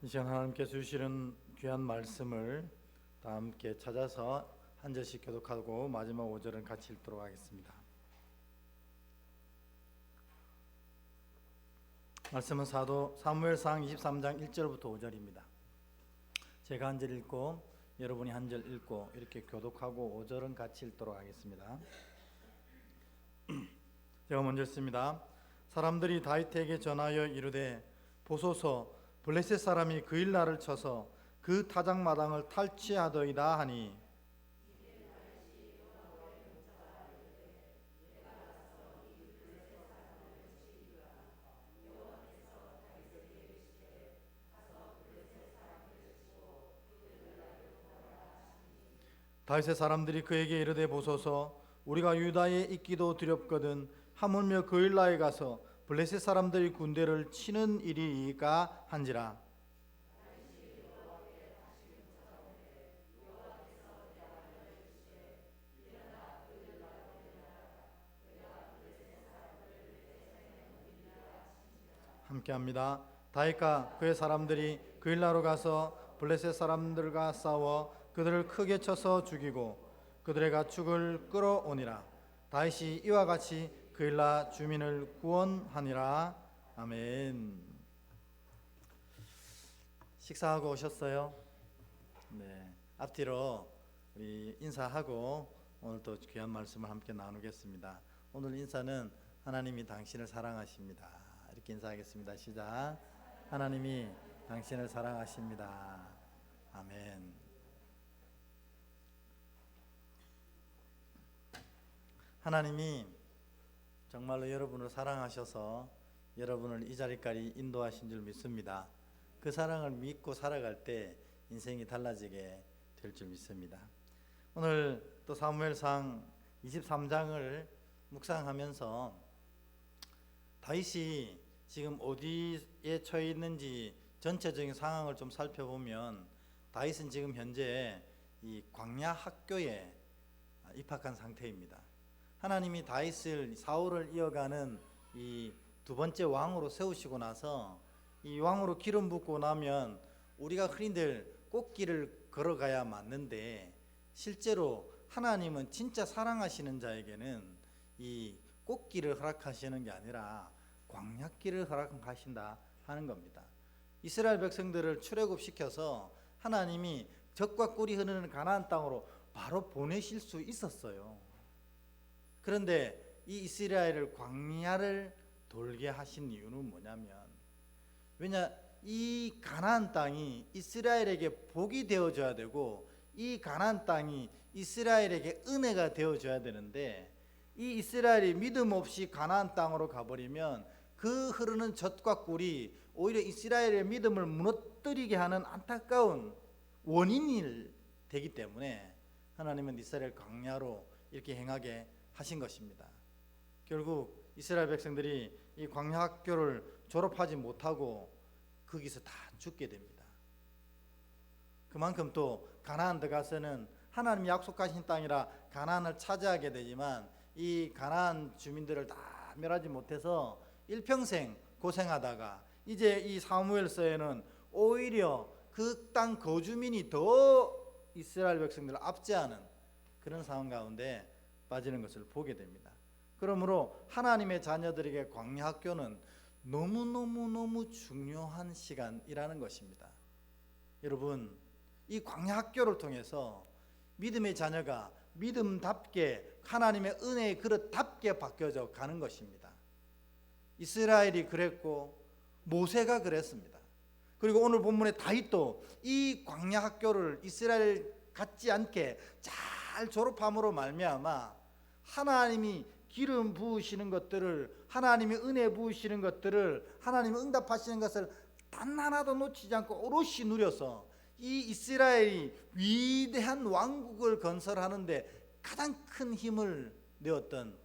이 시간 하나님께서 주시는 귀한 말씀을 다 함께 찾아서 한 절씩 교독하고 마지막 5절은 같이 읽도록 하겠습니다. 말씀은 사무엘상 23장 1절부터 5절입니다. 제가 한 절 읽고 여러분이 한 절 읽고 이렇게 교독하고 5절은 같이 읽도록 하겠습니다. 제가 먼저 읽습니다. 사람들이 다윗에게 전하여 이르되 보소서 블레셋 사람이 그일라를 쳐서 그 타작마당을 탈취하더이다 하니 다윗의 사람들이 그에게 이르되 보소서 우리가 유다에 있기도 두렵거든 하물며 그일라에 가서 블레셋 사람들이 군대를 치는 일이이까 한지라. 함께합니다. 다윗과 그의 사람들이 그일라로 가서 블레셋 사람들과 싸워 그들을 크게 쳐서 죽이고 그들의 가축을 끌어오니라. 다윗이 이와 같이 그일라 주민을 구원하니라. 아멘. 식사하고 오셨어요? 네. 앞뒤로 우리 인사하고 오늘 또 귀한 말씀을 함께 나누겠습니다. 오늘 인사는 하나님이 당신을 사랑하십니다. 이렇게 인사하겠습니다. 시작. 하나님이 당신을 사랑하십니다. 아멘. 하나님이 정말로 여러분을 사랑하셔서 여러분을 이 자리까지 인도하신 줄 믿습니다. 그 사랑을 믿고 살아갈 때 인생이 달라지게 될 줄 믿습니다. 오늘 또 사무엘상 23장을 묵상하면서 다윗이 지금 어디에 처해 있는지 전체적인 상황을 좀 살펴보면 다윗은 지금 현재 이 광야 학교에 입학한 상태입니다. 하나님이 다윗을 사울을 이어가는 이 두 번째 왕으로 세우시고 나서 이 왕으로 기름 붓고 나면 우리가 흔히들 꽃길을 걸어가야 맞는데 실제로 하나님은 진짜 사랑하시는 자에게는 이 꽃길을 허락하시는 게 아니라 광야길을 허락하신다 하는 겁니다. 이스라엘 백성들을 출애굽시켜서 하나님이 젖과 꿀이 흐르는 가나안 땅으로 바로 보내실 수 있었어요. 그런데 이 이스라엘을 광야를 돌게 하신 이유는 뭐냐면 이 가나안 땅이 이스라엘에게 복이 되어줘야 되고 이 가나안 땅이 이스라엘에게 은혜가 되어줘야 되는데 이 이스라엘이 믿음 없이 가나안 땅으로 가버리면 그 흐르는 젖과 꿀이 오히려 이스라엘의 믿음을 무너뜨리게 하는 안타까운 원인이 되기 때문에 하나님은 이스라엘 광야로 이렇게 행하게 하신 것입니다. 결국 이스라엘 백성들이 이 광야 학교를 졸업하지 못하고 거기서 다 죽게 됩니다. 그만큼 또 가나안 들어가서는 하나님이 약속하신 땅이라 가나안을 차지하게 되지만 이 가나안 주민들을 다 멸하지 못해서 일평생 고생하다가 이제 이 사무엘서에는 오히려 그 땅 거주민이 더 이스라엘 백성들을 압제하는 그런 상황 가운데 빠지는 것을 보게 됩니다. 그러므로 하나님의 자녀들에게 광야 학교는 너무너무 중요한 시간이라는 것입니다. 여러분, 이 광야 학교를 통해서 믿음의 자녀가 믿음답게 하나님의 은혜의 그릇답게 바뀌어져 가는 것입니다. 이스라엘이 그랬고 모세가 그랬습니다. 그리고 오늘 본문의 다윗도 이 광야 학교를 이스라엘 같지 않게 잘 졸업함으로 말미암아 하나님이 기름 부으시는 것들을 하나님이 은혜 부으시는 것들을 하나님이 응답하시는 것을 단 하나도 놓치지 않고 오롯이 누려서 이 이스라엘이 위대한 왕국을 건설하는데 가장 큰 힘을 내었던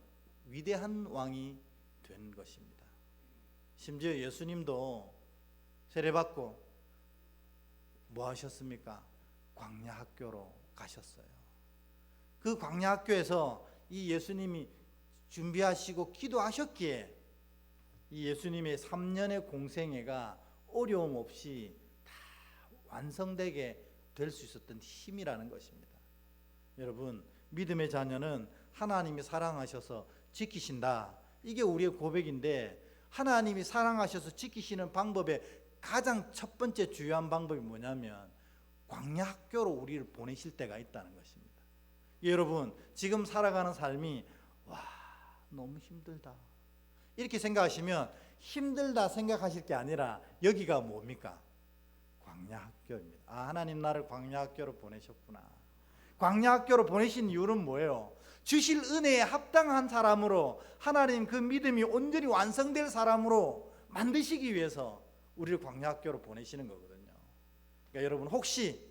위대한 왕이 된 것입니다. 심지어 예수님도 세례받고 뭐 하셨습니까? 광야 학교로 가셨어요. 그 광야 학교에서 이 예수님이 준비하시고 기도하셨기에 이 예수님의 3년의 공생애가 어려움 없이 다 완성되게 될 수 있었던 힘이라는 것입니다. 여러분, 믿음의 자녀는 하나님이 사랑하셔서 지키신다. 이게 우리의 고백인데, 하나님이 사랑하셔서 지키시는 방법의 가장 첫 번째 주요한 방법이 뭐냐면 광야 학교로 우리를 보내실 때가 있다는 것입니다. 여러분, 지금 살아가는 삶이 너무 힘들다 이렇게 생각하시면, 힘들다 생각하실 게 아니라 여기가 뭡니까? 광야 학교입니다. 하나님 나를 광야 학교로 보내셨구나. 광야 학교로 보내신 이유는 뭐예요? 주실 은혜에 합당한 사람으로, 하나님 그 믿음이 온전히 완성될 사람으로 만드시기 위해서 우리를 광야 학교로 보내시는 거거든요. 그러니까 여러분, 혹시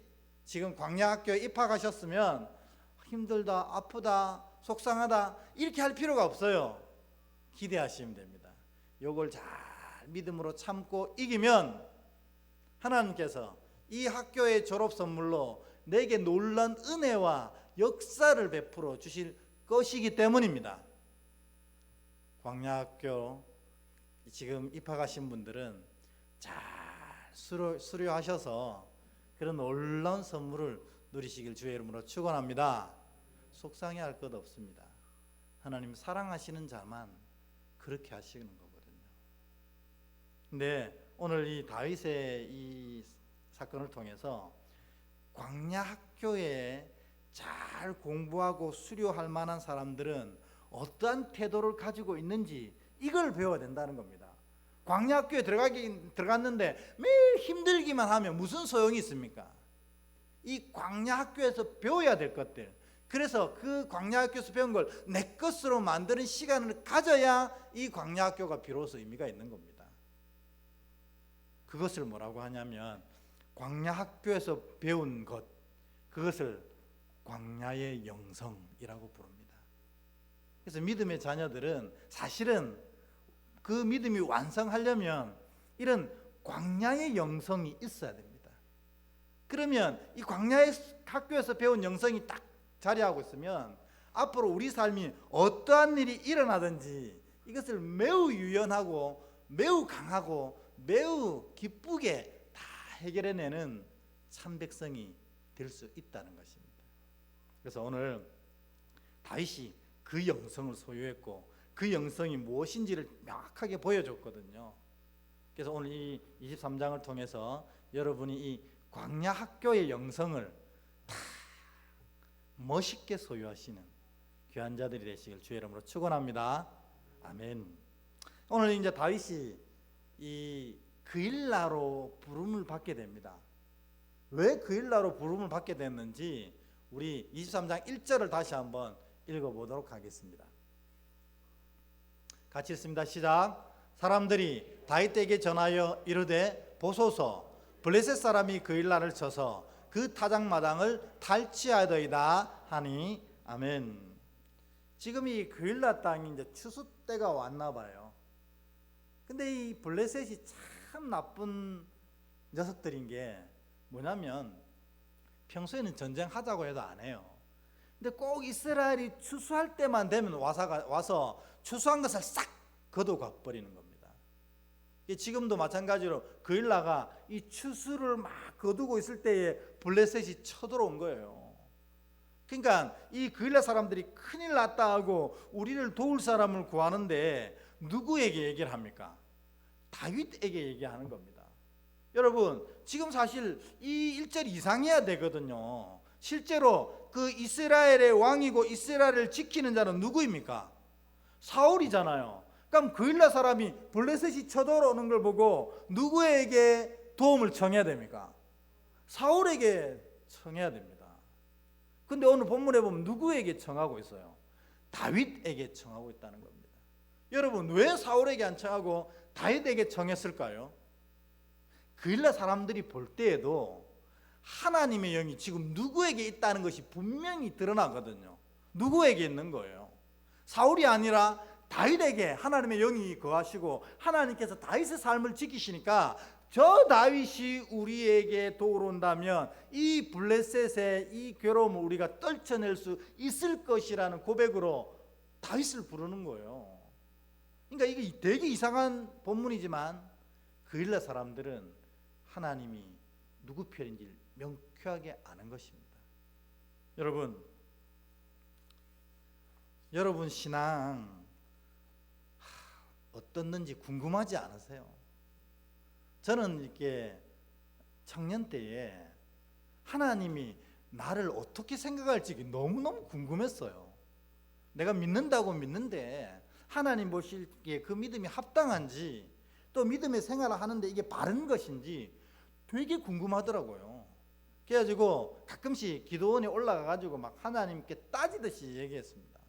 지금 광야 학교에 입학하셨으면 힘들다, 아프다, 속상하다 이렇게 할 필요가 없어요. 기대하시면 됩니다. 요걸 잘 믿음으로 참고 이기면 하나님께서 이 학교의 졸업 선물로 내게 놀라운 은혜와 역사를 베풀어 주실 것이기 때문입니다. 광야학교 지금 입학하신 분들은 잘 수료하셔서 그런 놀라운 선물을 누리시길 주의 이름으로 축원합니다. 속상해할 것 없습니다. 하나님 사랑하시는 자만 그렇게 하시는 거거든요. 근데 오늘 이 다윗의 이 사건을 통해서 광야 학교에 잘 공부하고 수료할 만한 사람들은 어떠한 태도를 가지고 있는지 이걸 배워야 된다는 겁니다. 광야 학교에 들어갔는데 매일 힘들기만 하면 무슨 소용이 있습니까? 이 광야 학교에서 배워야 될 것들, 그래서 그 광야 학교에서 배운 걸 내 것으로 만드는 시간을 가져야 이 광야 학교가 비로소 의미가 있는 겁니다. 그것을 뭐라고 하냐면 광야 학교에서 배운 것, 그것을 광야의 영성이라고 부릅니다. 그래서 믿음의 자녀들은 사실은 그 믿음이 완성하려면 이런 광야의 영성이 있어야 됩니다. 그러면 이 광야의 학교에서 배운 영성이 딱 자리하고 있으면 앞으로 우리 삶이 어떠한 일이 일어나든지 이것을 매우 유연하고 매우 강하고 매우 기쁘게 다 해결해내는 참 백성이 될 수 있다는 것입니다. 그래서 오늘 다윗이 그 영성을 소유했고 그 영성이 무엇인지를 명확하게 보여줬거든요. 그래서 오늘 이 23장을 통해서 여러분이 이 광야 학교의 영성을 다 멋있게 소유하시는 귀한 자들이 되시길 주의 이름으로 축원합니다. 아멘. 오늘 이제 다윗이 이 그일라로 부름을 받게 됩니다. 왜 그일라로 부름을 받게 됐는지 우리 23장 1절을 다시 한번 읽어보도록 하겠습니다. 같이 읽습니다. 시작. 사람들이 다윗에게 전하여 이르되 보소서, 블레셋 사람이 그일라를 쳐서 그 타작마당을 탈취하더이다 하니. 아멘. 지금 이 그일라 땅이 이제 추수 때가 왔나 봐요. 근데 이 블레셋이 참 나쁜 녀석들인 게 뭐냐면 평소에는 전쟁하자고 해도 안 해요. 근데 꼭 이스라엘이 추수할 때만 되면 와서 추수한 것을 싹 거두가 버리는 겁니다. 지금도 마찬가지로 그일라가 이 추수를 막 거두고 있을 때에 블레셋이 쳐들어온 거예요. 그러니까 이 그일라 사람들이 큰일 났다 하고 우리를 도울 사람을 구하는데 누구에게 얘기를 합니까? 다윗에게 얘기하는 겁니다. 여러분, 지금 사실 이 1절 이상해야 되거든요. 실제로 그 이스라엘의 왕이고 이스라엘을 지키는 자는 누구입니까? 사울이잖아요. 그럼 그일라 사람이 블레셋이 쳐들어오는 걸 보고 누구에게 도움을 청해야 됩니까? 사울에게 청해야 됩니다. 근데 오늘 본문에 보면 누구에게 청하고 있어요? 다윗에게 청하고 있다는 겁니다. 여러분, 왜 사울에게 안 청하고 다윗에게 청했을까요? 그일라 사람들이 볼 때에도 하나님의 영이 지금 누구에게 있다는 것이 분명히 드러나거든요. 누구에게 있는 거예요? 사울이 아니라 다윗에게 하나님의 영이 거하시고 하나님께서 다윗의 삶을 지키시니까 저 다윗이 우리에게 도우러 온다면 이 블레셋의 이 괴로움을 우리가 떨쳐낼 수 있을 것이라는 고백으로 다윗을 부르는 거예요. 그러니까 이게 되게 이상한 본문이지만 그일라 사람들은 하나님이 누구 편인지 명쾌하게 아는 것입니다. 여러분 신앙 어떻는지 궁금하지 않으세요? 저는 이렇게 청년 때에 하나님이 나를 어떻게 생각할지 너무너무 궁금했어요. 내가 믿는다고 믿는데 하나님 보시기에 그 믿음이 합당한지, 또 믿음의 생활을 하는데 이게 바른 것인지 되게 궁금하더라고요. 그래가지고 가끔씩 기도원에 올라가가지고 막 하나님께 따지듯이 얘기했습니다.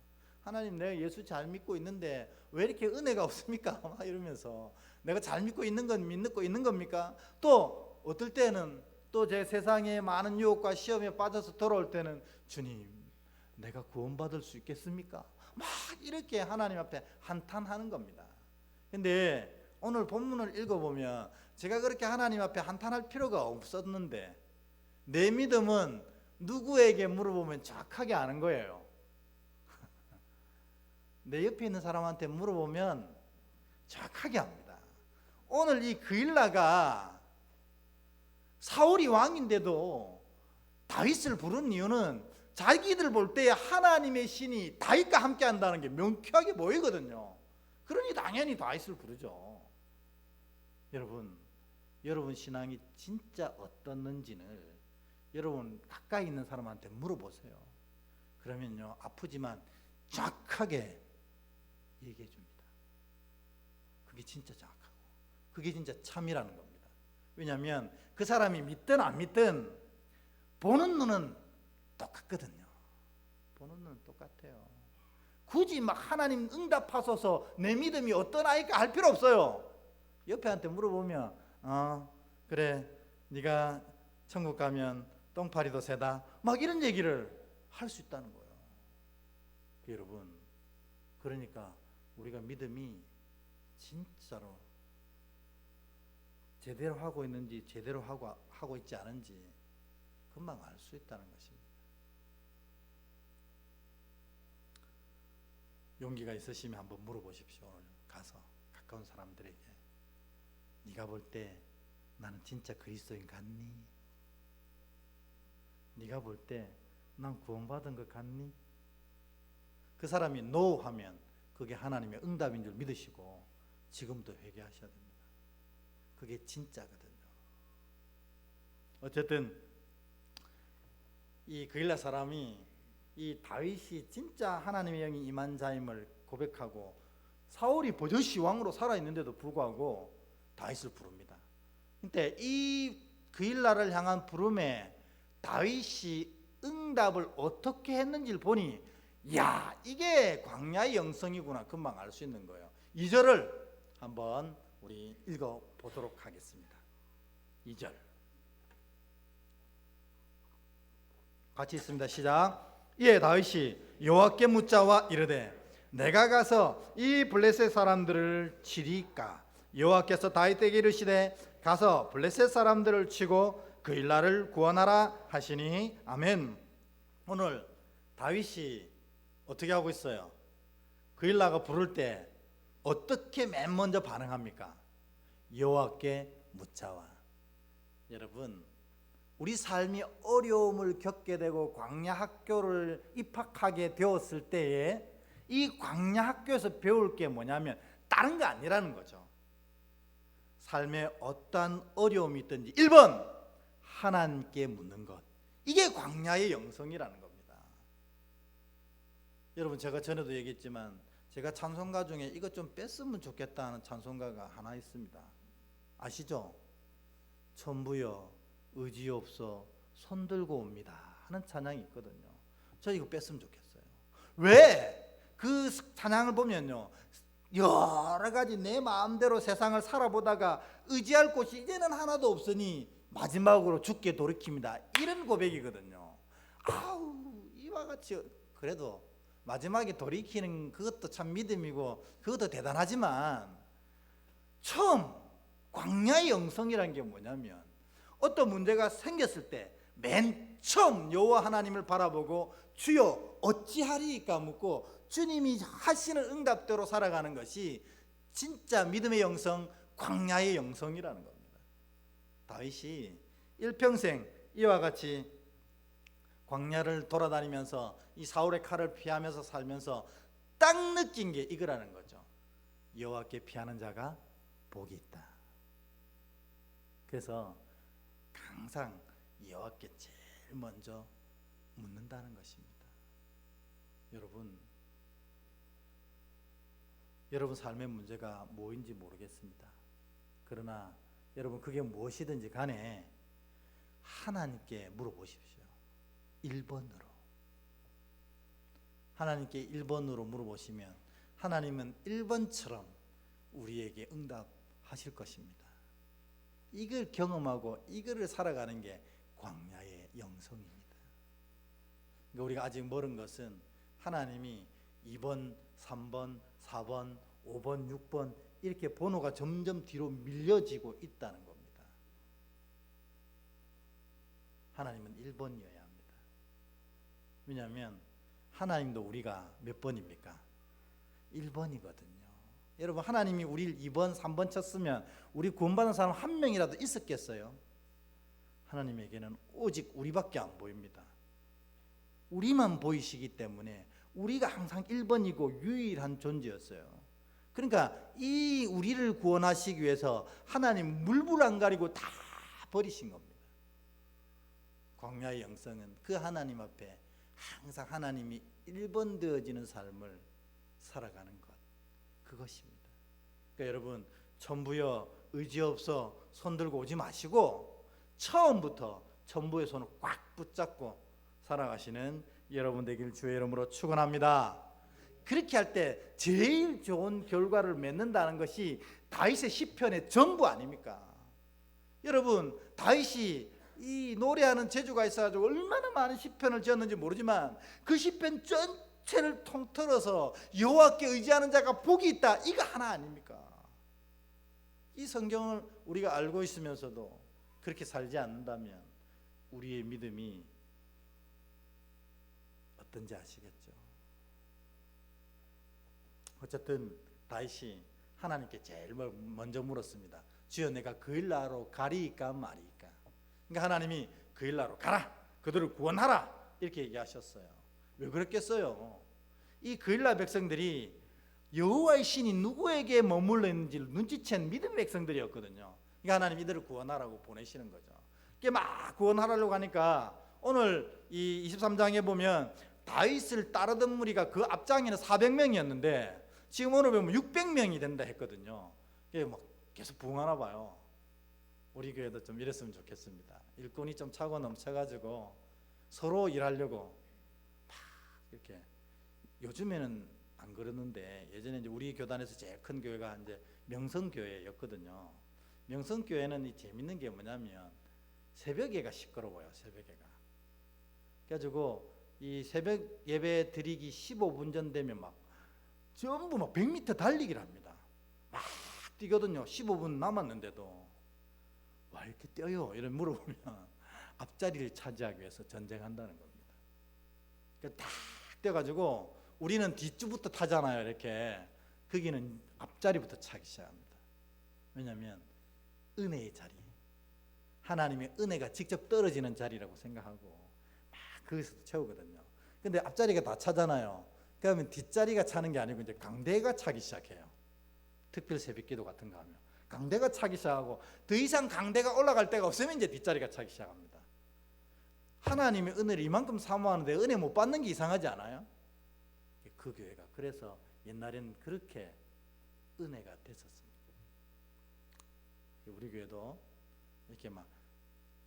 하나님, 내가 예수 잘 믿고 있는데 왜 이렇게 은혜가 없습니까? 막 이러면서 내가 잘 믿고 있는 건 믿고 있는 겁니까? 또 어떨 때는 또 제 세상에 많은 유혹과 시험에 빠져서 돌아올 때는 주님, 내가 구원받을 수 있겠습니까? 막 이렇게 하나님 앞에 한탄하는 겁니다. 근데 오늘 본문을 읽어보면 제가 그렇게 하나님 앞에 한탄할 필요가 없었는데 내 믿음은 누구에게 물어보면 정확하게 아는 거예요. 내 옆에 있는 사람한테 물어보면 정확하게 압니다. 오늘 이 그일라가 사울이 왕인데도 다윗을 부른 이유는 자기들 볼 때 하나님의 신이 다윗과 함께 한다는 게 명쾌하게 보이거든요. 그러니 당연히 다윗을 부르죠. 여러분 신앙이 진짜 어떻는지를 여러분 가까이 있는 사람한테 물어보세요. 그러면요, 아프지만 정확하게 얘기해 줍니다. 그게 진짜 정확하고 그게 진짜 참이라는 겁니다. 왜냐하면 그 사람이 믿든 안 믿든 보는 눈은 똑같거든요. 보는 눈은 똑같아요. 굳이 막 하나님 응답하소서 내 믿음이 어떤 아이가 할 필요 없어요. 옆에한테 물어보면 그래, 네가 천국 가면 똥파리도 새다, 막 이런 얘기를 할 수 있다는 거예요. 여러분, 그러니까 우리가 믿음이 진짜로 제대로 하고 있는지 제대로 하고 있지 않은지 금방 알 수 있다는 것입니다. 용기가 있으시면 한번 물어보십시오. 오늘 가서 가까운 사람들에게 네가 볼 때 나는 진짜 그리스도인 같니? 네가 볼 때 난 구원받은 것 같니? 그 사람이 NO 하면 그게 하나님의 응답인 줄 믿으시고 지금도 회개하셔야 됩니다. 그게 진짜거든요. 어쨌든 이 그일라 사람이 이 다윗이 진짜 하나님의 영이 임한 자임을 고백하고 사울이 버젓이 왕으로 살아있는데도 불구하고 다윗을 부릅니다. 근데 이 그일라를 향한 부름에 다윗이 응답을 어떻게 했는지를 보니 야, 이게 광야의 영성이구나 금방 알 수 있는 거예요. 2절을 한번 우리 읽어보도록 하겠습니다. 2절 같이 있습니다. 시작. 이에 다윗이 여호와께 묻자와 이르되 내가 가서 이 블레셋 사람들을 치리까? 여호와께서 다윗에게 이르시되 가서 블레셋 사람들을 치고 그일라를 구원하라 하시니 아멘. 오늘 다윗이 어떻게 하고 있어요? 그일라가 부를 때 어떻게 맨 먼저 반응합니까? 여호와께 묻자와. 여러분, 우리 삶이 어려움을 겪게 되고 광야 학교를 입학하게 되었을 때에 이 광야 학교에서 배울 게 뭐냐면 다른 거 아니라는 거죠. 삶에 어떠한 어려움이 있든지 1번 하나님께 묻는 것, 이게 광야의 영성이라는 겁니다. 여러분, 제가 전에도 얘기했지만 제가 찬송가 중에 이것 좀 뺐으면 좋겠다 하는 찬송가가 하나 있습니다. 아시죠? 천부여 의지없어 손들고 옵니다 하는 찬양이 있거든요. 저 이거 뺐으면 좋겠어요. 왜? 그 찬양을 보면요, 여러 가지 내 마음대로 세상을 살아보다가 의지할 곳이 이제는 하나도 없으니 마지막으로 죽게 돌이킵니다, 이런 고백이거든요. 아우, 이와 같이 그래도 마지막에 돌이키는 그것도 참 믿음이고 그것도 대단하지만 처음 광야의 영성이라는 게 뭐냐면 어떤 문제가 생겼을 때 맨 처음 여호와 하나님을 바라보고 주여 어찌하리이까 묻고 주님이 하시는 응답대로 살아가는 것이 진짜 믿음의 영성, 광야의 영성이라는 겁니다. 다윗이 일평생 이와 같이 광야를 돌아다니면서 이 사울의 칼을 피하면서 살면서 딱 느낀 게 이거라는 거죠. 여호와께 피하는 자가 복이 있다. 그래서 항상 여호와께 제일 먼저 묻는다는 것입니다. 여러분 삶의 문제가 뭐인지 모르겠습니다. 그러나 여러분 그게 무엇이든지 간에 하나님께 물어보십시오. 1번으로. 하나님께 1번으로 물어보시면 하나님은 1번처럼 우리에게 응답하실 것입니다. 이걸 경험하고 이거를 살아가는 게 광야의 영성입니다. 그러니까 우리가 아직 모르는 것은 하나님이 2번, 3번, 4번, 5번, 6번 이렇게 번호가 점점 뒤로 밀려지고 있다는 겁니다. 하나님은 1번이어야 합니다. 왜냐하면 하나님도 우리가 몇 번입니까? 1번이거든요. 여러분 하나님이 우리를 2번, 3번 쳤으면 우리 구원받은 사람 한 명이라도 있었겠어요? 하나님에게는 오직 우리밖에 안 보입니다. 우리만 보이시기 때문에 우리가 항상 1번이고 유일한 존재였어요. 그러니까 이 우리를 구원하시기 위해서 하나님 물불 안 가리고 다 버리신 겁니다. 광야의 영성은 그 하나님 앞에 항상 하나님이 1번 되어지는 삶을 살아가는 것, 그것입니다. 그러니까 여러분 천부여 의지 없어 손 들고 오지 마시고 처음부터 천부의 손을 꽉 붙잡고 살아가시는 여러분 되길 주의 이름으로 축원합니다. 그렇게 할 때 제일 좋은 결과를 맺는다는 것이 다윗의 시편의 전부 아닙니까? 여러분 다윗이 이 노래하는 재주가 있어가지고 얼마나 많은 시편을 지었는지 모르지만 그 시편 전체를 통틀어서 여호와께 의지하는 자가 복이 있다, 이거 하나 아닙니까? 이 성경을 우리가 알고 있으면서도 그렇게 살지 않는다면 우리의 믿음이 어떤지 아시겠죠? 어쨌든 다윗이 하나님께 제일 먼저 물었습니다. 주여 내가 그일라로 가리이까 말이이까? 그러니까 하나님이 그일라로 가라, 그들을 구원하라 이렇게 얘기하셨어요. 왜 그랬겠어요? 이 그일라 백성들이 여호와의 신이 누구에게 머물러 있는지를 눈치챈 믿음 백성들이었거든요. 그러니까 하나님 이들을 구원하라고 보내시는 거죠. 이게 막 구원하려고 하니까 오늘 이 23장에 보면 다윗을 따르던 무리가 그 앞장에는 400명이었는데 지금 오늘 보면 600명이 된다 했거든요. 이게 막 계속 부흥하나 봐요. 우리 교회도 좀 이랬으면 좋겠습니다. 일꾼이 좀 차고 넘쳐가지고 서로 일하려고 막 이렇게, 요즘에는 안 그러는데 예전에 이제 우리 교단에서 제일 큰 교회가 이제 명성교회였거든요. 명성교회는 이 재밌는 게 뭐냐면 새벽예가 시끄러워요. 새벽예가. 그래가지고 이 새벽 예배 드리기 15분 전 되면 막 전부 막 100m 달리기를 합니다. 막 뛰거든요. 15분 남았는데도 와 이렇게 뛰어요? 이런 물어보면 앞자리를 차지하기 위해서 전쟁한다는 겁니다. 그러니까 딱 뛰어가지고 우리는 뒷줄부터 타잖아요. 이렇게. 거기는 앞자리부터 차기 시작합니다. 왜냐하면 은혜의 자리, 하나님의 은혜가 직접 떨어지는 자리라고 생각하고 막 거기서 채우거든요. 근데 앞자리가 다 차잖아요. 그러면 뒷자리가 차는 게 아니고 이제 강대가 차기 시작해요. 특별 새벽기도 같은 거 하면 강대가 차기 시작하고 더 이상 강대가 올라갈 데가 없으면 이제 뒷자리가 차기 시작합니다. 하나님의 은혜를 이만큼 사모하는데 은혜 못 받는 게 이상하지 않아요? 그 교회가 그래서 옛날에는 그렇게 은혜가 됐었습니다. 우리 교회도 이렇게 막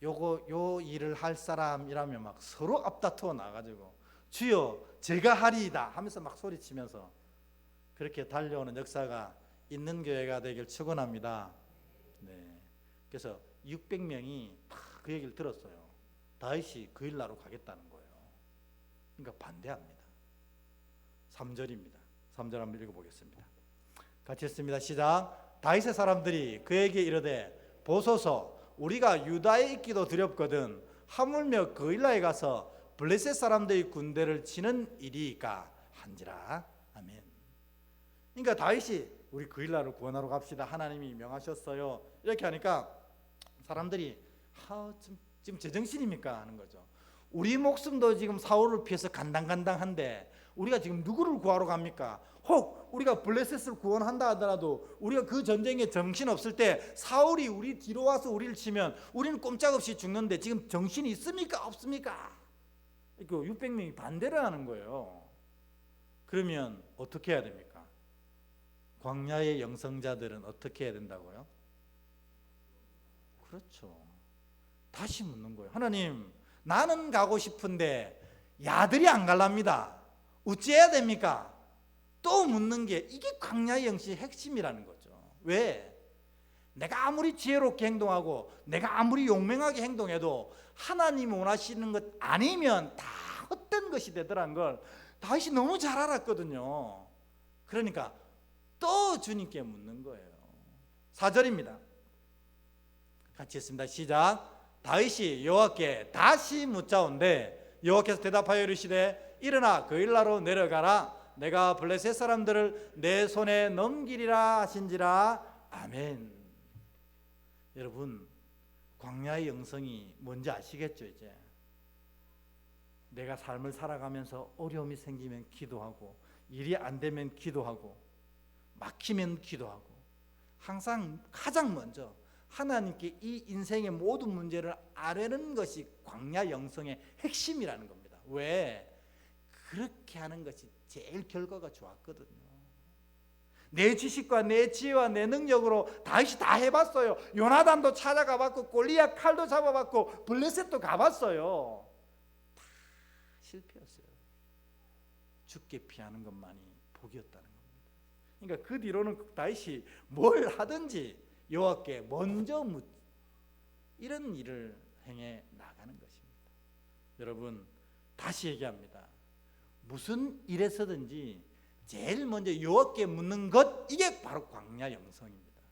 요 일을 할 사람이라면 막 서로 앞다투어 나가지고 주여 제가 하리이다 하면서 막 소리치면서 그렇게 달려오는 역사가 있는 교회가 되길 축원합니다. 네. 그래서 600명이 다 그 얘기를 들었어요. 다윗이 그 일나로 가겠다는 거예요. 그러니까 반대합니다. 3절입니다. 3절 한번 읽어보겠습니다. 같이 읽습니다. 시작. 다윗의 사람들이 그에게 이르되 보소서 우리가 유다에 있기도 두렵거든 하물며 그일라에 가서 블레셋 사람들의 군대를 치는 일이니까 한지라. 아멘. 그러니까 다윗이 우리 그일라로 구원하러 갑시다. 하나님이 명하셨어요. 이렇게 하니까 사람들이 지금 제정신입니까 하는 거죠. 우리 목숨도 지금 사울을 피해서 간당간당한데 우리가 지금 누구를 구하러 갑니까? 혹 우리가 블레셋을 구원한다 하더라도 우리가 그 전쟁에 정신 없을 때 사울이 우리 뒤로 와서 우리를 치면 우리는 꼼짝없이 죽는데 지금 정신이 있습니까? 없습니까? 그 600명이 반대를 하는 거예요. 그러면 어떻게 해야 됩니까? 광야의 영성자들은 어떻게 해야 된다고요? 그렇죠. 다시 묻는 거예요. 하나님, 나는 가고 싶은데 야들이 안 갈랍니다. 어찌해야 됩니까? 또 묻는 게 이게 광야의 영성의 핵심이라는 거죠. 왜? 내가 아무리 지혜롭게 행동하고 내가 아무리 용맹하게 행동해도 하나님이 원하시는 것 아니면 다 헛된 것이 되더라는 걸 다윗이 너무 잘 알았거든요. 그러니까 또 주님께 묻는 거예요. 4절입니다. 같이 했습니다. 시작. 다윗이 여호와께 다시 묻자온데 여호와께서 대답하여 이르시되 일어나 그일라로 내려가라. 내가 블레셋 사람들을 내 손에 넘기리라 하신지라. 아멘. 여러분, 광야의 영성이 뭔지 아시겠죠? 이제 내가 삶을 살아가면서 어려움이 생기면 기도하고 일이 안 되면 기도하고 막히면 기도하고 항상 가장 먼저 하나님께 이 인생의 모든 문제를 아뢰는 것이 광야 영성의 핵심이라는 겁니다. 왜? 그렇게 하는 것이 제일 결과가 좋았거든요. 내 지식과 내 지혜와 내 능력으로 다윗이 다 해봤어요. 요나단도 찾아가봤고 골리앗 칼도 잡아봤고 블레셋도 가봤어요. 다 실패했어요. 죽게 피하는 것만이 복이었다는 겁니다. 그러니까 그 뒤로는 다윗이 뭘 하든지 여호와께 먼저 이런 일을 행해 나가는 것입니다. 여러분, 다시 얘기합니다. 무슨 일에서든지 제일 먼저 여호와께 묻는 것, 이게 바로 광야 영성입니다.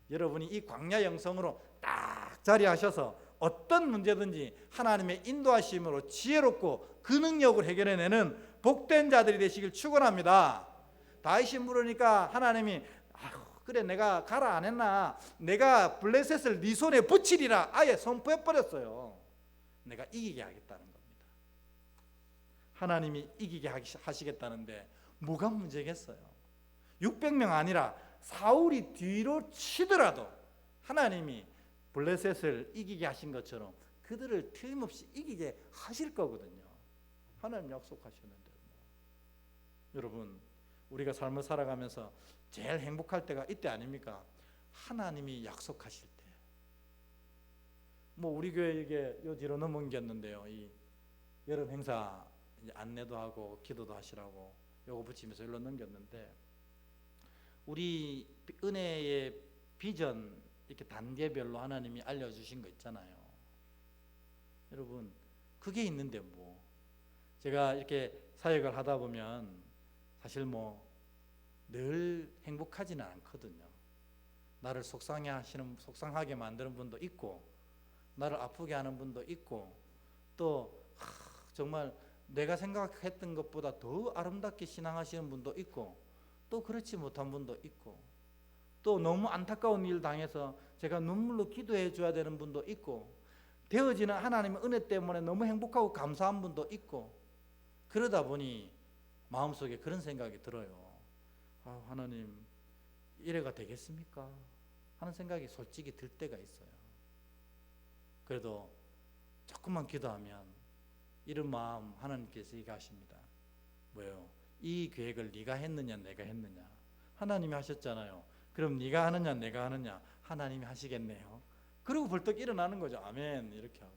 여러분이 이 광야 영성으로 딱 자리하셔서 어떤 문제든지 하나님의 인도하심으로 지혜롭고 그 능력을 해결해내는 복된 자들이 되시길 축원합니다. 다윗이 물으니까 하나님이 그래 내가 가라 안 했나? 내가 블레셋을 네 손에 붙이리라 아예 선포해버렸어요. 내가 이기게 하겠다는 겁니다. 하나님이 이기게 하시겠다는데 뭐가 문제겠어요? 600명 아니라 사울이 뒤로 치더라도 하나님이 블레셋을 이기게 하신 것처럼 그들을 틀림없이 이기게 하실 거거든요. 하나님 약속하셨는데 여러분, 우리가 삶을 살아가면서 제일 행복할 때가 이때 아닙니까? 하나님이 약속하실 때. 뭐 우리 교회에게 요 뒤로 넘겼는데요. 이 여름 행사 안내도 하고 기도도 하시라고 요거 붙이면서 일로 넘겼는데 우리 은혜의 비전 이렇게 단계별로 하나님이 알려주신 거 있잖아요. 여러분, 그게 있는데 뭐 제가 이렇게 사역을 하다 보면 사실 뭐 늘 행복하지는 않거든요. 나를 속상하게 만드는 분도 있고 나를 아프게 하는 분도 있고 또 정말 내가 생각했던 것보다 더 아름답게 신앙하시는 분도 있고 또 그렇지 못한 분도 있고 또 너무 안타까운 일 당해서 제가 눈물로 기도해 줘야 되는 분도 있고 되어지는 하나님의 은혜 때문에 너무 행복하고 감사한 분도 있고 그러다 보니 마음속에 그런 생각이 들어요. 하나님 이래가 되겠습니까? 하는 생각이 솔직히 들 때가 있어요. 그래도 조금만 기도하면 이런 마음 하나님께서 얘기하십니다. 뭐예요? 이 계획을 네가 했느냐 내가 했느냐? 하나님이 하셨잖아요. 그럼 네가 하느냐 내가 하느냐? 하나님이 하시겠네요. 그리고 벌떡 일어나는 거죠. 아멘 이렇게 하고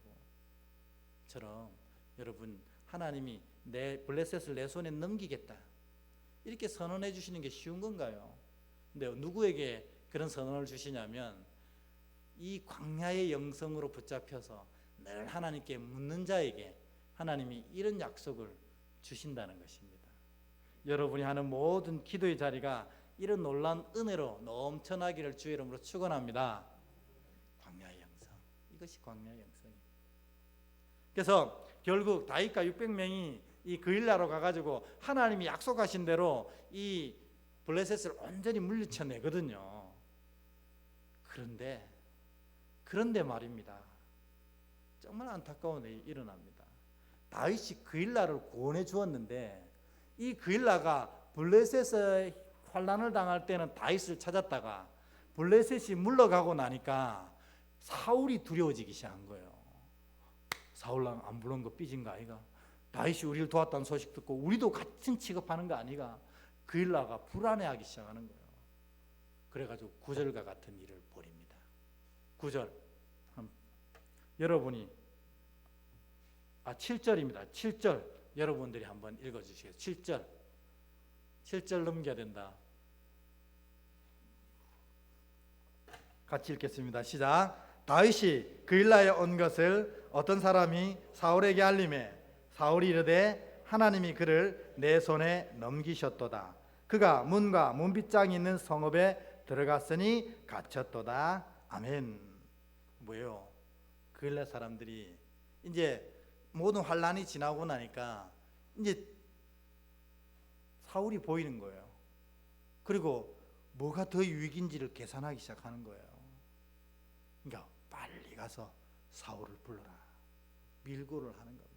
처럼 여러분 하나님이 내 블레셋을 내 손에 넘기겠다 이렇게 선언해 주시는 게 쉬운 건가요? 근데 누구에게 그런 선언을 주시냐면 이 광야의 영성으로 붙잡혀서 늘 하나님께 묻는 자에게 하나님이 이런 약속을 주신다는 것입니다. 여러분이 하는 모든 기도의 자리가 이런 놀라운 은혜로 넘쳐나기를 주의 이름으로 축원합니다. 광야의 영성, 이것이 광야의 영성입니다. 그래서 결국 다윗과 600명이 이 그일라로 가가지고 하나님이 약속하신 대로 이 블레셋을 온전히 물리쳐내거든요. 그런데 말입니다. 정말 안타까운 일이 일어납니다. 다윗이 그일라를 구원해 주었는데 이 그일라가 블레셋의 환난을 당할 때는 다윗을 찾았다가 블레셋이 물러가고 나니까 사울이 두려워지기 시작한 거예요. 사울랑 안 부른 거 삐진 거 아이가? 다윗이 우리를 도왔다는 소식 듣고 우리도 같은 취급하는 거 아니가? 그일라가 불안해하기 시작하는 거예요. 그래가지고 구절과 같은 일을 벌입니다. 9절 여러분이 7절입니다. 7절 여러분들이 한번 읽어주시겠어요? 7절 넘겨야 된다. 같이 읽겠습니다. 시작. 다윗이 그일라에 온 것을 어떤 사람이 사울에게 알림해 사울이 이르되 하나님이 그를 내 손에 넘기셨도다. 그가 문과 문빗장이 있는 성읍에 들어갔으니 갇혔도다. 아멘. 뭐예요? 그일라 사람들이 이제 모든 환란이 지나고 나니까 이제 사울이 보이는 거예요. 그리고 뭐가 더 유익인지를 계산하기 시작하는 거예요. 그러니까 빨리 가서 사울을 불러라. 밀고를 하는 겁니다.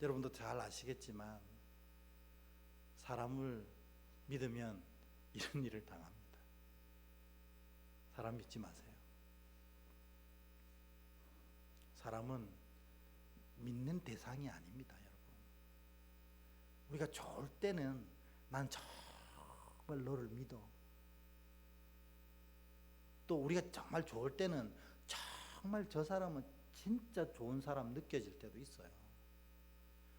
여러분도 잘 아시겠지만 사람을 믿으면 이런 일을 당합니다. 사람 믿지 마세요. 사람은 믿는 대상이 아닙니다, 여러분. 우리가 좋을 때는 난 정말 너를 믿어. 또 우리가 정말 좋을 때는 정말 저 사람은 진짜 좋은 사람 느껴질 때도 있어요.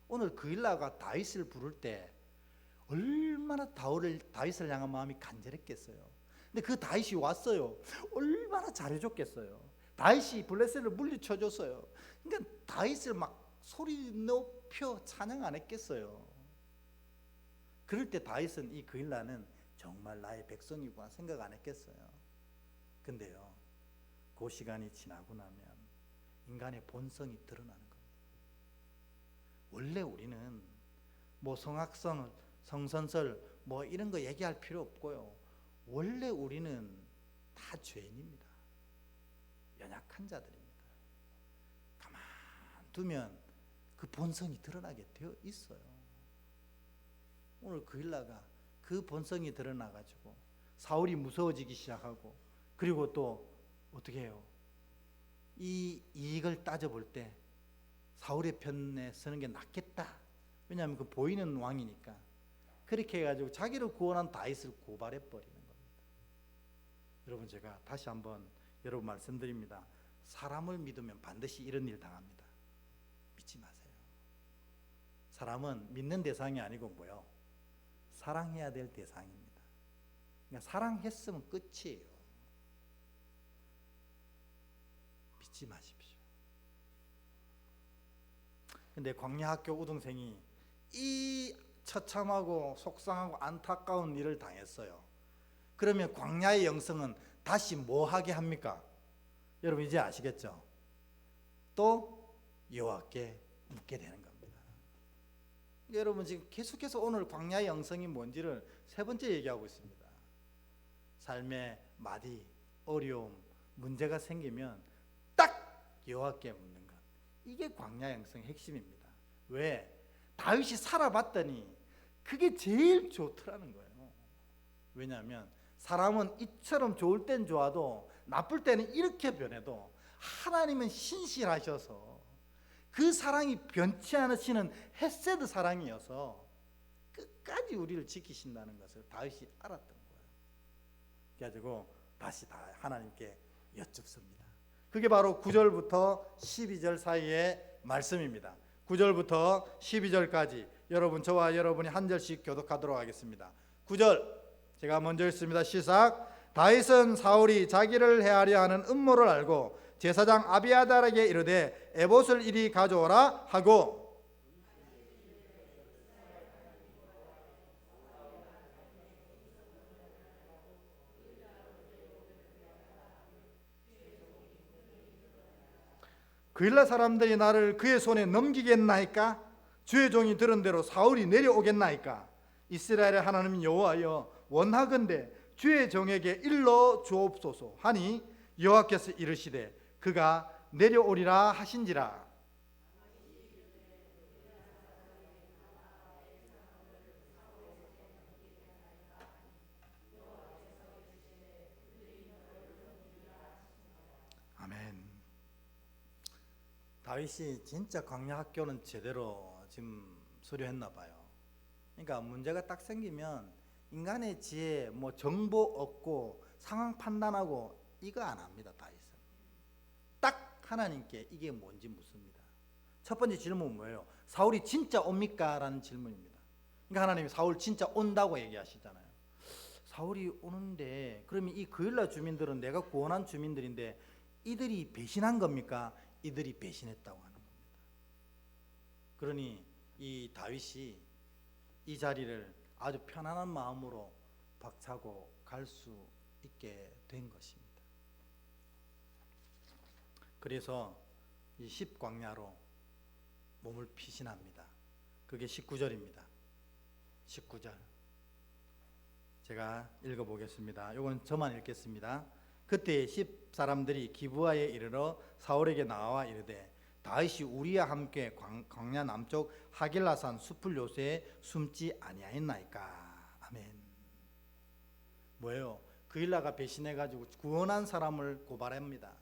오늘 그일라가 다윗을 부를 때 얼마나 다윗을 향한 마음이 간절했겠어요. 근데 그 다윗이 왔어요. 얼마나 잘해줬겠어요. 다윗이 블레셋을 물리쳐줬어요. 그러니까 다윗을 막 소리 높여 찬양 안 했겠어요. 그럴 때 다윗은 이 그일라는 정말 나의 백성이구나 생각 안 했겠어요. 근데요, 그 시간이 지나고 나면 인간의 본성이 드러나는 겁니다. 원래 우리는 뭐 성악설, 성선설 뭐 이런 거 얘기할 필요 없고요. 원래 우리는 다 죄인입니다. 연약한 자들입니다. 가만 두면 그 본성이 드러나게 되어 있어요. 오늘 그일라가 그 본성이 드러나가지고 사울이 무서워지기 시작하고, 그리고 또 어떻게 해요? 이 이익을 따져볼 때 사울의 편에 서는 게 낫겠다. 왜냐하면 그 보이는 왕이니까. 그렇게 해가지고 자기를 구원한 다윗을 고발해 버리는 겁니다. 여러분, 제가 다시 한번 여러분 말씀드립니다. 사람을 믿으면 반드시 이런 일 당합니다. 믿지 마세요. 사람은 믿는 대상이 아니고 뭐요? 사랑해야 될 대상입니다. 그러니까 사랑했으면 끝이에요. 믿지 마십시오. 근데 광야학교 우등생이 이 처참하고 속상하고 안타까운 일을 당했어요. 그러면 광야의 영성은 다시 뭐 하게 합니까? 여러분 이제 아시겠죠? 또 여호와께 묻게 되는 겁니다. 여러분 지금 계속해서 오늘 광야의 영성이 뭔지를 세 번째 얘기하고 있습니다. 삶의 마디, 어려움, 문제가 생기면 딱 여호와께 묻는 것. 이게 광야 영성의 핵심입니다. 왜? 다윗이 살아봤더니 그게 제일 좋더라는 거예요. 왜냐하면 사람은 이처럼 좋을 땐 좋아도 나쁠 때는 이렇게 변해도 하나님은 신실하셔서 그 사랑이 변치 않으시는 헤세드 사랑이어서 끝까지 우리를 지키신다는 것을 다윗이 알았던 거예요. 그래가지고 다시 다 하나님께 여쭙습니다. 그게 바로 9절부터 12절 사이의 말씀입니다. 9절부터 12절까지 여러분 저와 여러분이 한 절씩 교독하도록 하겠습니다. 9절 제가 먼저 읽습니다. 시작. 다윗은 사울이 자기를 해하려 하는 음모를 알고 제사장 아비아달에게 이르되 에봇을 이리 가져오라 하고, 그일라 사람들이 나를 그의 손에 넘기겠나이까? 주의 종이 들은 대로 사울이 내려오겠나이까? 이스라엘의 하나님 여호와여 원하건대 주의 종에게 일러 주옵소서 하니 여호와께서 이르시되 그가 내려오리라 하신지라. 아멘. 다윗이 진짜 광야 학교는 제대로 지금 수료했나 봐요. 그러니까 문제가 딱 생기면 인간의 지혜, 뭐 정보 얻고 상황 판단하고 이거 안 합니다. 다윗은 딱 하나님께 이게 뭔지 묻습니다. 첫 번째 질문은 뭐예요? 사울이 진짜 옵니까? 라는 질문입니다. 그러니까 하나님이 사울 진짜 온다고 얘기하시잖아요. 사울이 오는데 그러면 이 그일라 주민들은 내가 구원한 주민들인데 이들이 배신한 겁니까? 이들이 배신했다고 하는 겁니다. 그러니 이 다윗이 이 자리를 아주 편안한 마음으로 박차고 갈 수 있게 된 것입니다. 그래서 이 십광야로 몸을 피신합니다. 그게 19절입니다. 19절 제가 읽어보겠습니다. 이건 저만 읽겠습니다. 그때 십 사람들이 기브아에 이르러 사울에게 나와 이르되 다윗이 우리와 함께 광야 남쪽 하길라산 숲을 요새에 숨지 아니하였나이까. 아멘. 뭐예요? 그일라가 배신해가지고 구원한 사람을 고발합니다.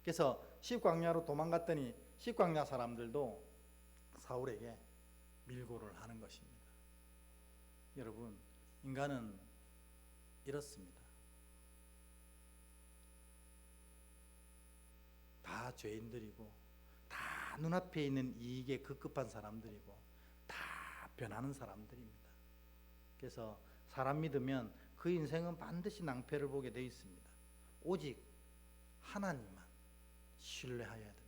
그래서 십광야로 도망갔더니 십광야 사람들도 사울에게 밀고를 하는 것입니다. 여러분, 인간은 이렇습니다. 다 죄인들이고 다 눈앞에 있는 이익에 급급한 사람들이고 다 변하는 사람들입니다. 그래서 사람 믿으면 그 인생은 반드시 낭패를 보게 되어 있습니다. 오직 하나님만 신뢰해야 됩니다.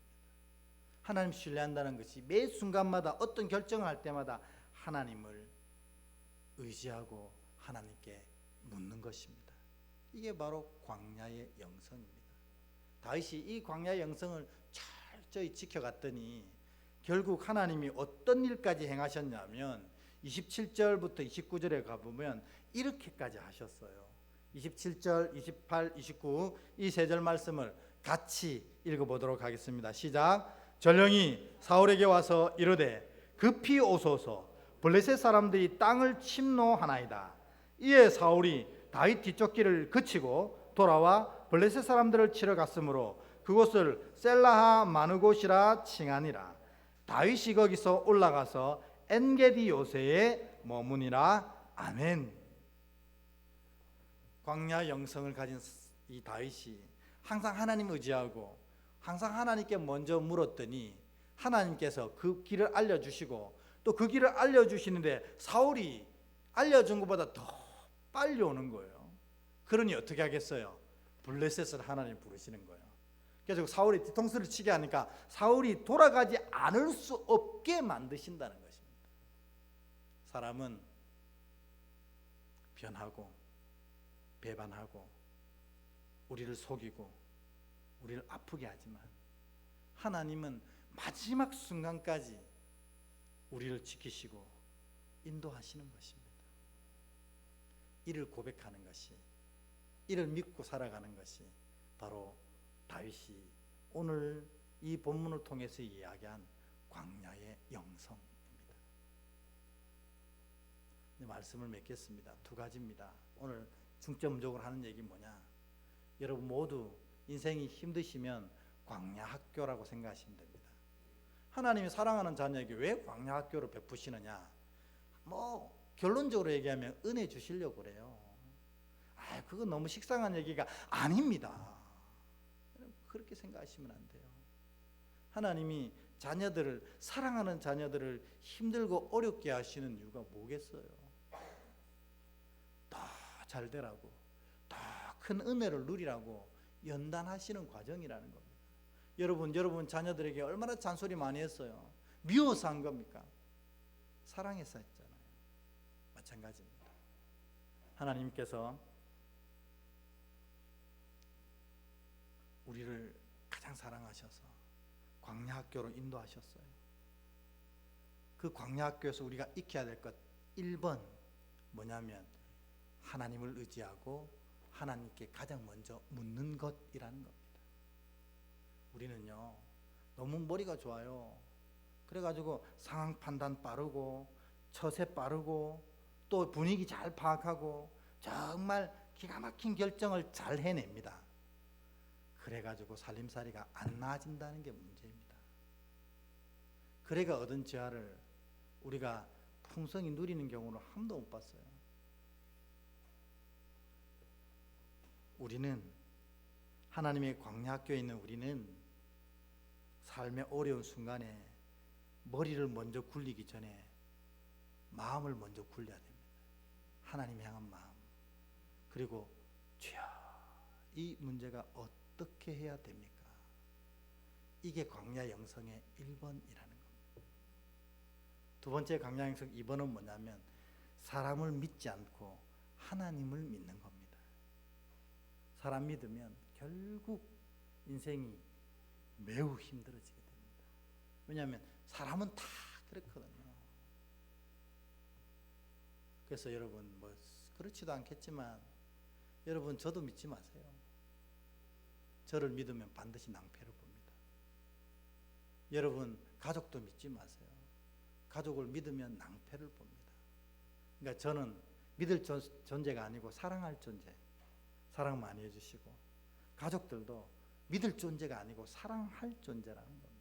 하나님 신뢰한다는 것이 매 순간마다 어떤 결정을 할 때마다 하나님을 의지하고 하나님께 묻는 것입니다. 이게 바로 광야의 영성입니다. 다윗이 이 광야의 영성을 철저히 지켜갔더니 결국 하나님이 어떤 일까지 행하셨냐면 27절부터 29절에 가보면 이렇게까지 하셨어요. 27절, 28, 29 이 세 절 말씀을 같이 읽어보도록 하겠습니다. 시작. 전령이 사울에게 와서 이르되 급히 오소서 블레셋 사람들이 땅을 침노하나이다. 이에 사울이 다윗 뒤쫓기를 그치고 돌아와 블레셋 사람들을 치러 갔으므로 그곳을 셀라하 마누곳이라 칭하니라. 다윗이 거기서 올라가서 엔게디 요새에 머무니라. 아멘. 광야 영성을 가진 이 다윗이 항상 하나님 의지하고 항상 하나님께 먼저 물었더니 하나님께서 그 길을 알려주시고 또 그 길을 알려주시는데 사울이 알려준 것보다 더 빨리 오는 거예요. 그러니 어떻게 하겠어요? 블레셋을 하나님 부르시는 거예요. 그래서 사울이 뒤통수를 치게 하니까 사울이 돌아가지 않을 수 없게 만드신다는 것입니다. 사람은 변하고 배반하고 우리를 속이고 우리를 아프게 하지만 하나님은 마지막 순간까지 우리를 지키시고 인도하시는 것입니다. 이를 고백하는 것이, 이를 믿고 살아가는 것이 바로 다윗이 오늘 이 본문을 통해서 이야기한 광야의 영성입니다. 말씀을 맺겠습니다. 두 가지입니다. 오늘 중점적으로 하는 얘기 뭐냐? 여러분 모두 인생이 힘드시면 광야 학교라고 생각하시면 됩니다. 하나님이 사랑하는 자녀에게 왜 광야 학교를 베푸시느냐? 뭐 결론적으로 얘기하면 은혜 주시려고 그래요. 그건 너무 식상한 얘기가 아닙니다. 그렇게 생각하시면 안 돼요. 하나님이 자녀들을, 사랑하는 자녀들을 힘들고 어렵게 하시는 이유가 뭐겠어요? 더 잘 되라고, 더 큰 은혜를 누리라고 연단하시는 과정이라는 겁니다. 여러분 자녀들에게 얼마나 잔소리 많이 했어요? 미워서 한 겁니까? 사랑해서 했잖아요. 마찬가지입니다. 하나님께서 우리를 가장 사랑하셔서 광야 학교로 인도하셨어요. 그 광야 학교에서 우리가 익혀야 될 것 1번 뭐냐면 하나님을 의지하고 하나님께 가장 먼저 묻는 것이라는 겁니다. 우리는요 너무 머리가 좋아요. 그래가지고 상황 판단 빠르고 처세 빠르고 또 분위기 잘 파악하고 정말 기가 막힌 결정을 잘 해냅니다. 그래가지고 살림살이가 안 나아진다는 게 문제입니다. 그래가 얻은 재화를 우리가 풍성히 누리는 경우는 한 번도 못 봤어요. 우리는 하나님의 광야학교에 있는 우리는 삶의 어려운 순간에 머리를 먼저 굴리기 전에 마음을 먼저 굴려야 됩니다. 하나님 향한 마음. 그리고 주여, 이 문제가 어떻게 해야 됩니까? 이게 광야 영성의 1번이라는 겁니다. 두 번째 광야 영성 2번은 뭐냐면 사람을 믿지 않고 하나님을 믿는 겁니다. 사람 믿으면 결국 인생이 매우 힘들어지게 됩니다. 왜냐하면 사람은 다 그렇거든요. 그래서 여러분 뭐 그렇지도 않겠지만 여러분 저도 믿지 마세요. 저를 믿으면 반드시 낭패를 봅니다. 여러분 가족도 믿지 마세요. 가족을 믿으면 낭패를 봅니다. 그러니까 저는 믿을 존재가 아니고 사랑할 존재, 사랑 많이 해주시고 가족들도 믿을 존재가 아니고 사랑할 존재라는 겁니다.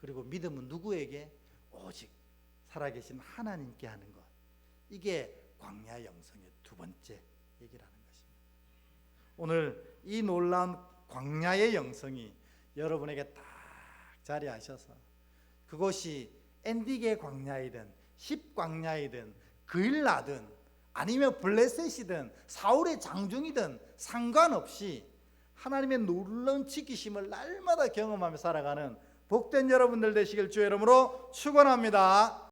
그리고 믿음은 누구에게? 오직 살아계신 하나님께 하는 것. 이게 광야 영성의 두 번째 얘기라는 것입니다. 오늘 이 놀라운 광야의 영성이 여러분에게 딱 자리하셔서 그것이 엔디게 광야이든 십광야이든 그일라든 아니면 블레셋이든 사울의 장중이든 상관없이 하나님의 놀라운 지키심을 날마다 경험하며 살아가는 복된 여러분들 되시길 주의 이름으로 축원합니다.